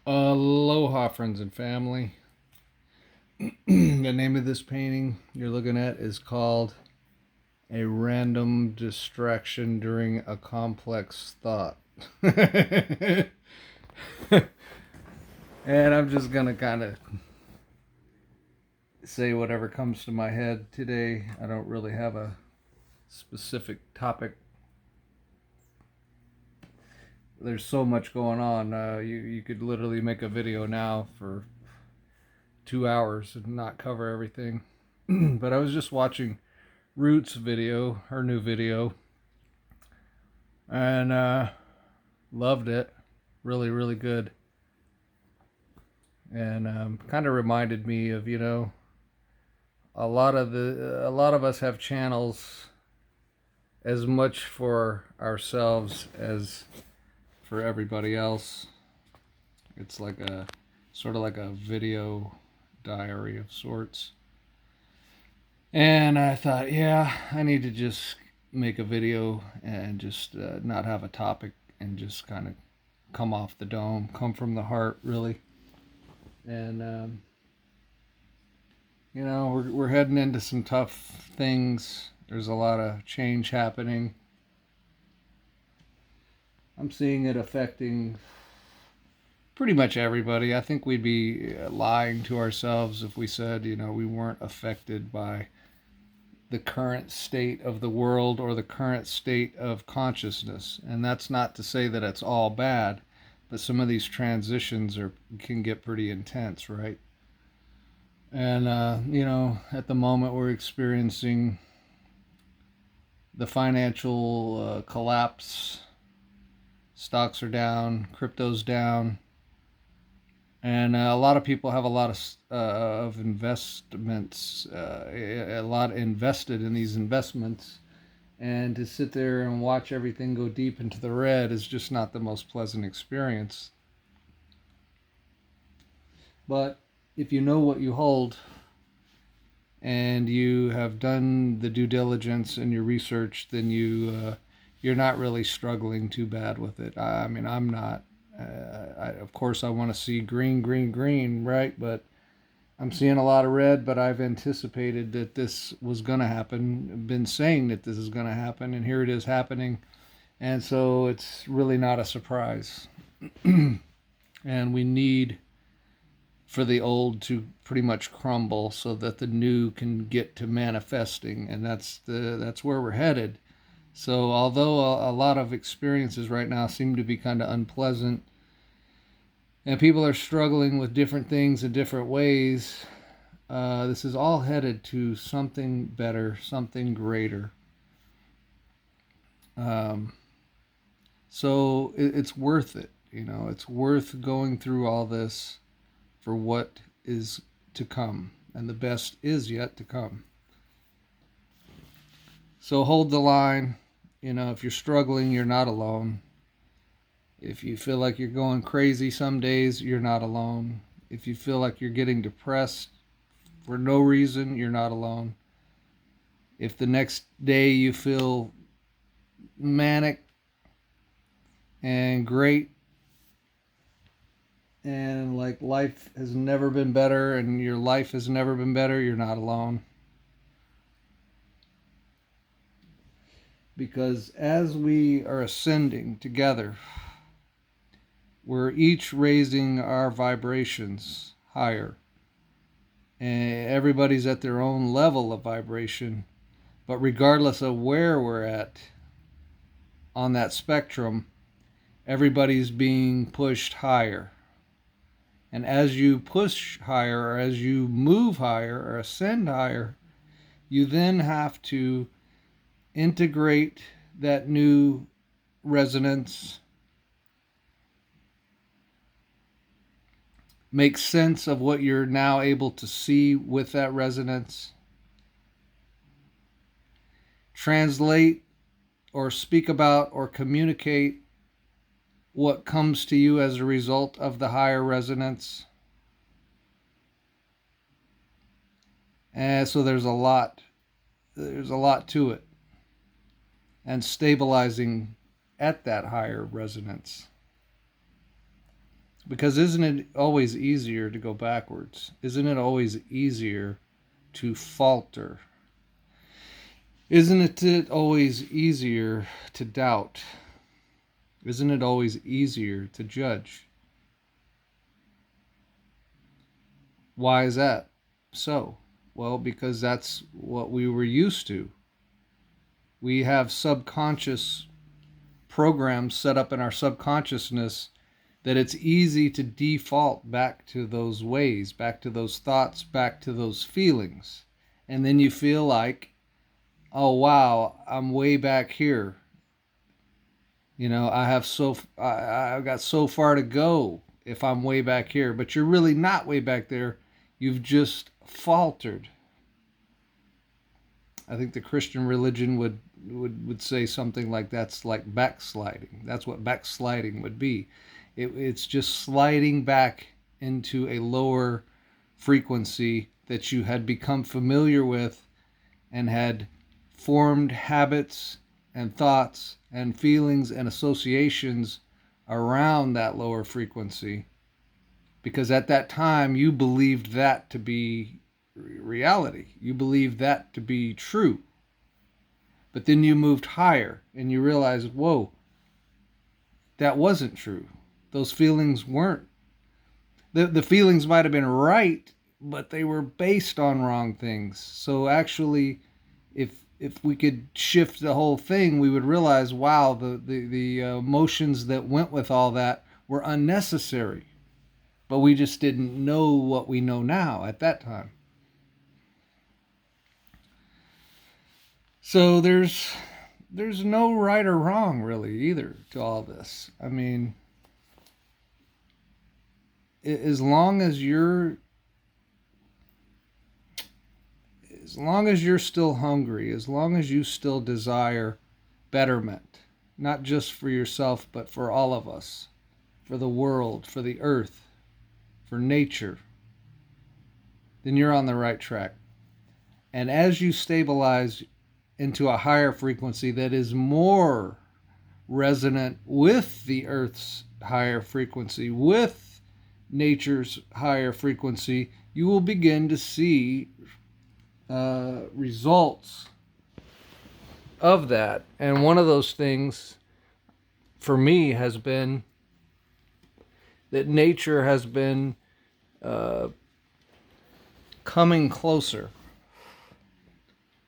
Aloha, friends and family. The name of this painting you're looking at is called A Random Distraction During a Complex Thought. And I'm just going to kind of say whatever comes to my head today. I don't really have a specific topic. There's so much going on. You could literally make a video now for 2 hours and not cover everything. But I was just watching Roots video, her new video, and loved it. Really, really good. And kind of reminded me of a lot of us have channels as much for ourselves as for everybody else. It's like a sort of like a video diary of sorts. And I thought, yeah, I need to just make a video and just not have a topic and just kind of come off the dome, come from the heart, really. And we're heading into some tough things. There's a lot of change happening. I'm seeing it affecting pretty much everybody. I think we'd be lying to ourselves if we said, we weren't affected by the current state of the world or the current state of consciousness. And that's not to say that it's all bad, but some of these transitions can get pretty intense, right? And at the moment we're experiencing the financial collapse. Stocks are down, crypto's down, and a lot of people have a lot of investments, a lot invested in these investments, and to sit there and watch everything go deep into the red is just not the most pleasant experience. But if you know what you hold and you have done the due diligence and your research, then you're not really struggling too bad with it. I mean, I'm not. Of course, I want to see green, green, green, right? But I'm seeing a lot of red, but I've anticipated that this was going to happen. I've been saying that this is going to happen, and here it is happening. And so it's really not a surprise. And we need for the old to pretty much crumble so that the new can get to manifesting, and that's where we're headed. So although a lot of experiences right now seem to be kind of unpleasant, and people are struggling with different things in different ways, this is all headed to something better, something greater. So it's worth it. It's worth going through all this for what is to come, and the best is yet to come. So hold the line. If you're struggling, you're not alone. If you feel like you're going crazy some days, you're not alone. If you feel like you're getting depressed for no reason, you're not alone. If the next day you feel manic and great and like life has never been better and your life has never been better, you're not alone. Because as we are ascending together, we're each raising our vibrations higher. And everybody's at their own level of vibration. But regardless of where we're at on that spectrum, everybody's being pushed higher. And as you push higher, or as you move higher, or ascend higher, you then have to integrate that new resonance, make sense of what you're now able to see with that resonance, translate or speak about or communicate what comes to you as a result of the higher resonance. And so there's a lot to it. And stabilizing at that higher resonance. Because isn't it always easier to go backwards? Isn't it always easier to falter? Isn't it always easier to doubt? Isn't it always easier to judge? Why is that so? Well, because that's what we were used to. We have subconscious programs set up in our subconsciousness that it's easy to default back to those ways, back to those thoughts, back to those feelings. And then you feel like, oh wow, I'm way back here. You know, I've got so far to go if I'm way back here, but you're really not way back there. You've just faltered. I think the Christian religion would say something like that's like backsliding. That's what backsliding would be. It's just sliding back into a lower frequency that you had become familiar with and had formed habits and thoughts and feelings and associations around that lower frequency, because at that time you believed that to be reality. You believed that to be true. But then you moved higher and you realized, whoa, that wasn't true. Those feelings weren't. The feelings might have been right, but they were based on wrong things. So actually, if we could shift the whole thing, we would realize, wow, the emotions that went with all that were unnecessary. But we just didn't know what we know now at that time. So there's no right or wrong really either to all this. I mean, as long as you're still hungry, as long as you still desire betterment, not just for yourself but for all of us, for the world, for the earth, for nature, then you're on the right track. And as you stabilize into a higher frequency that is more resonant with the earth's higher frequency, with nature's higher frequency, you will begin to see results of that. And one of those things for me has been that nature has been coming closer.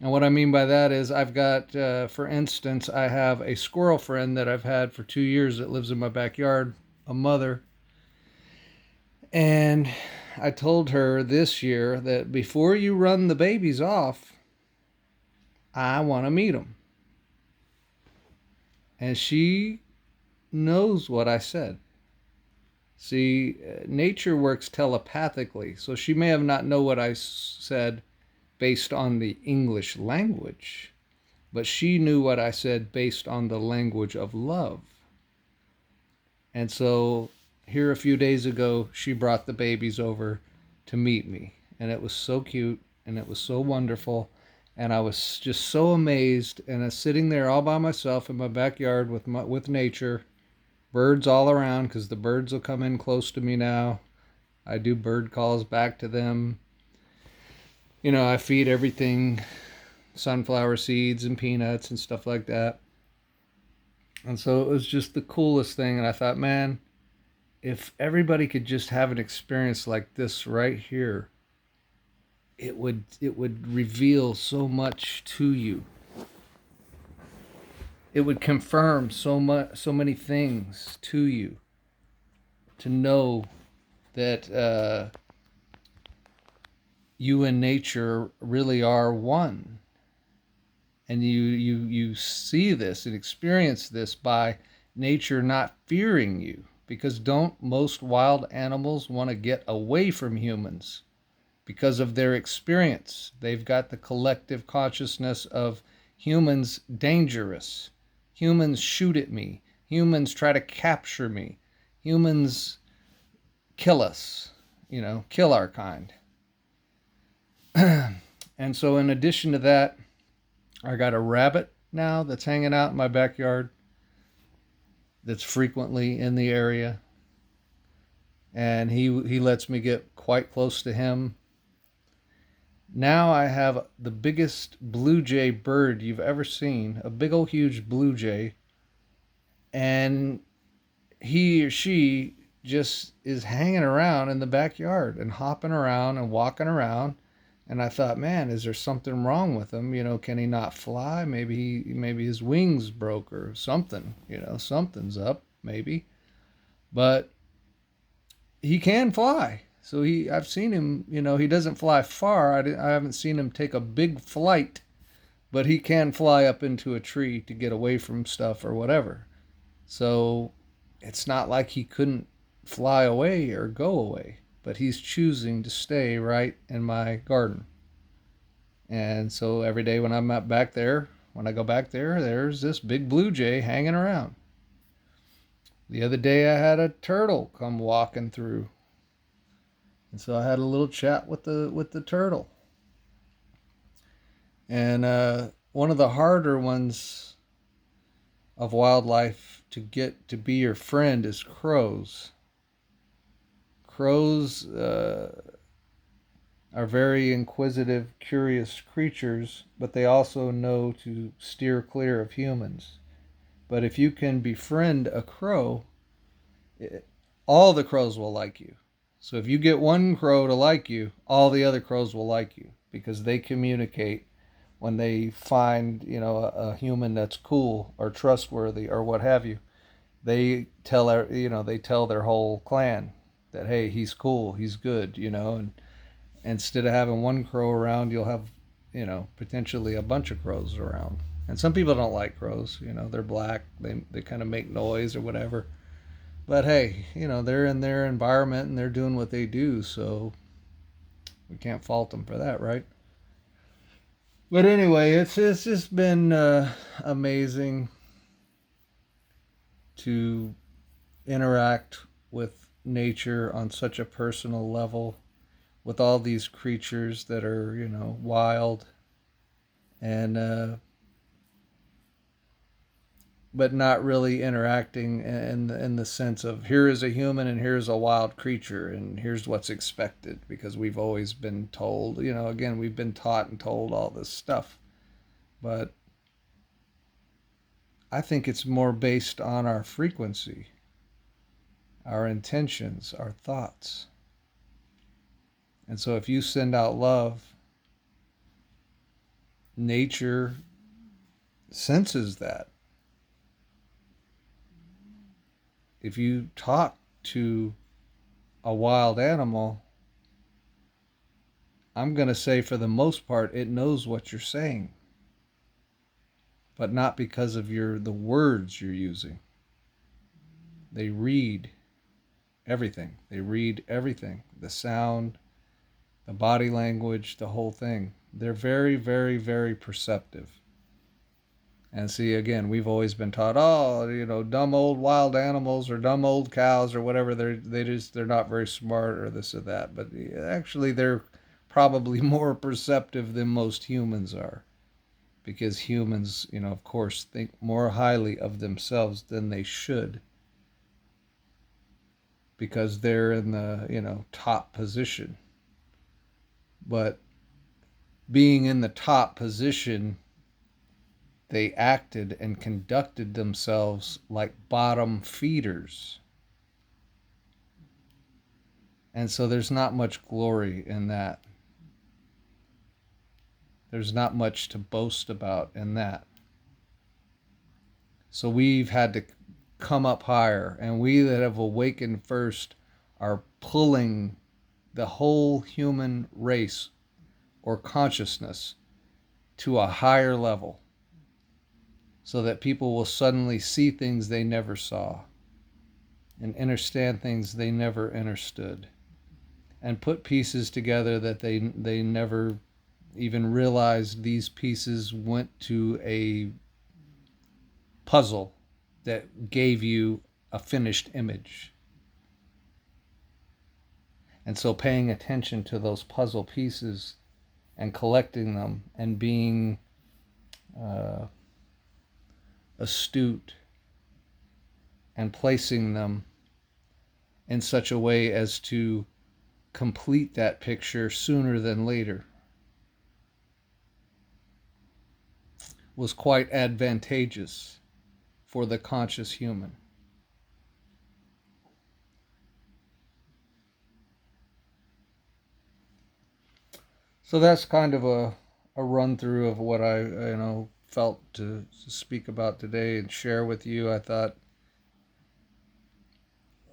And what I mean by that is I've got, for instance, I have a squirrel friend that I've had for 2 years that lives in my backyard, a mother. And I told her this year that before you run the babies off, I want to meet them. And she knows what I said. See, nature works telepathically, so she may have not known what I said based on the English language, but she knew what I said based on the language of love. And so here a few days ago, she brought the babies over to meet me, and it was so cute and it was so wonderful, and I was just so amazed. And I was sitting there all by myself in my backyard with nature, birds all around, because the birds will come in close to me now. I do bird calls back to them. You know, I feed everything, sunflower seeds and peanuts and stuff like that. And so it was just the coolest thing. And I thought, man, if everybody could just have an experience like this right here, it would reveal so much to you. It would confirm so many things to you, to know that you and nature really are one. And you see this and experience this by nature not fearing you. Because don't most wild animals want to get away from humans because of their experience? They've got the collective consciousness of humans dangerous. Humans shoot at me. Humans try to capture me. Humans kill us, kill our kind. And so in addition to that, I got a rabbit now that's hanging out in my backyard that's frequently in the area. and he lets me get quite close to him. Now I have the biggest blue jay bird you've ever seen, a big old huge blue jay, and he or she just is hanging around in the backyard and hopping around and walking around. And I thought, man, is there something wrong with him? Can he not fly? Maybe his wings broke or something. Something's up, maybe. But he can fly. So I've seen him. He doesn't fly far. I haven't seen him take a big flight, but he can fly up into a tree to get away from stuff or whatever. So it's not like he couldn't fly away or go away, but he's choosing to stay right in my garden. And so every day when I'm back there, when I go back there, there's this big blue jay hanging around. The other day I had a turtle come walking through. And so I had a little chat with the turtle. And one of the harder ones of wildlife to get to be your friend is crows. Crows are very inquisitive, curious creatures, but they also know to steer clear of humans. But if you can befriend a crow, all the crows will like you. So if you get one crow to like you, all the other crows will like you because they communicate when they find, a human that's cool or trustworthy or what have you. They tell their whole clan that, hey, he's cool, he's good, and instead of having one crow around, you'll have, potentially a bunch of crows around. And some people don't like crows, they're black, they kind of make noise or whatever. But hey, they're in their environment and they're doing what they do, so we can't fault them for that, right? But anyway, it's just been amazing to interact with nature on such a personal level with all these creatures that are, wild and but not really interacting in the sense of here is a human and here's a wild creature and here's what's expected, because we've always been told, again, we've been taught and told all this stuff. But I think it's more based on our frequency, our intentions, our thoughts. And so if you send out love, nature senses that. If you talk to a wild animal, I'm going to say for the most part, it knows what you're saying, but not because of the words you're using. They read everything. They read everything. The sound, the body language, the whole thing. They're very, very, very perceptive. And see, again, we've always been taught, dumb old wild animals or dumb old cows or whatever. They're not very smart or this or that. But actually, they're probably more perceptive than most humans are, because humans, of course, think more highly of themselves than they should, because they're in the top position. But being in the top position, they acted and conducted themselves like bottom feeders. And so there's not much glory in that. There's not much to boast about in that. So we've had to come up higher, and we that have awakened first are pulling the whole human race or consciousness to a higher level, so that people will suddenly see things they never saw and understand things they never understood and put pieces together that they never even realized these pieces went to a puzzle that gave you a finished image. And so paying attention to those puzzle pieces and collecting them and being astute and placing them in such a way as to complete that picture sooner than later was quite advantageous for the conscious human. So that's kind of a run through of what I felt to speak about today and share with you. I thought,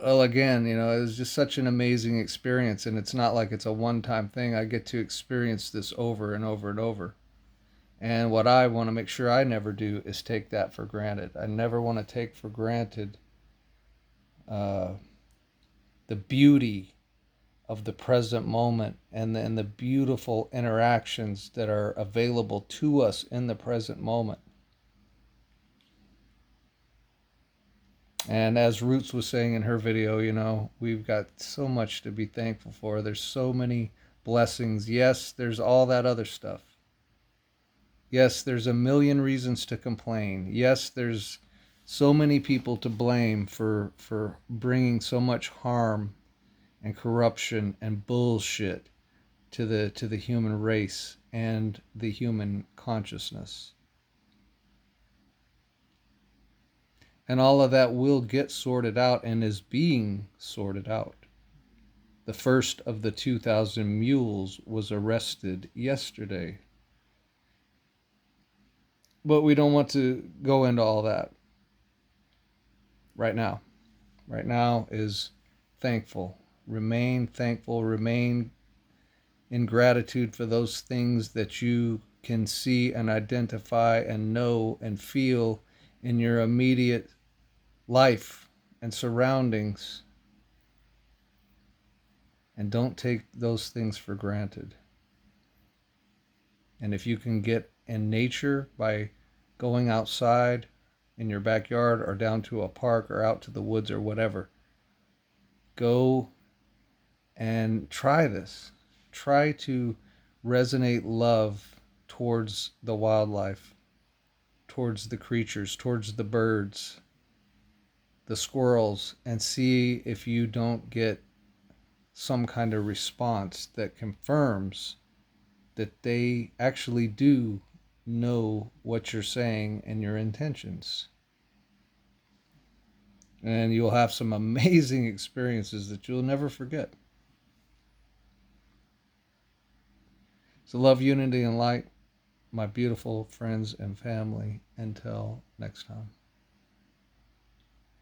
well, again, it was just such an amazing experience, and it's not like it's a one-time thing. I get to experience this over and over and over. And what I want to make sure I never do is take that for granted. I never want to take for granted uh, the beauty of the present moment and the beautiful interactions that are available to us in the present moment. And as Roots was saying in her video, we've got so much to be thankful for. There's so many blessings. Yes, there's all that other stuff. Yes, there's a million reasons to complain. Yes, there's so many people to blame for bringing so much harm and corruption and bullshit to the human race and the human consciousness. And all of that will get sorted out and is being sorted out. The first of the 2,000 mules was arrested yesterday. But we don't want to go into all that right now. Right now is thankful. Remain thankful. Remain in gratitude for those things that you can see and identify and know and feel in your immediate life and surroundings. And don't take those things for granted. And if you can get in nature by going outside in your backyard or down to a park or out to the woods or whatever, go and try this. Try to resonate love towards the wildlife, towards the creatures, towards the birds, the squirrels, and see if you don't get some kind of response that confirms that they actually do know what you're saying and your intentions. And you'll have some amazing experiences that you'll never forget. So love, unity, and light, my beautiful friends and family. Until next time.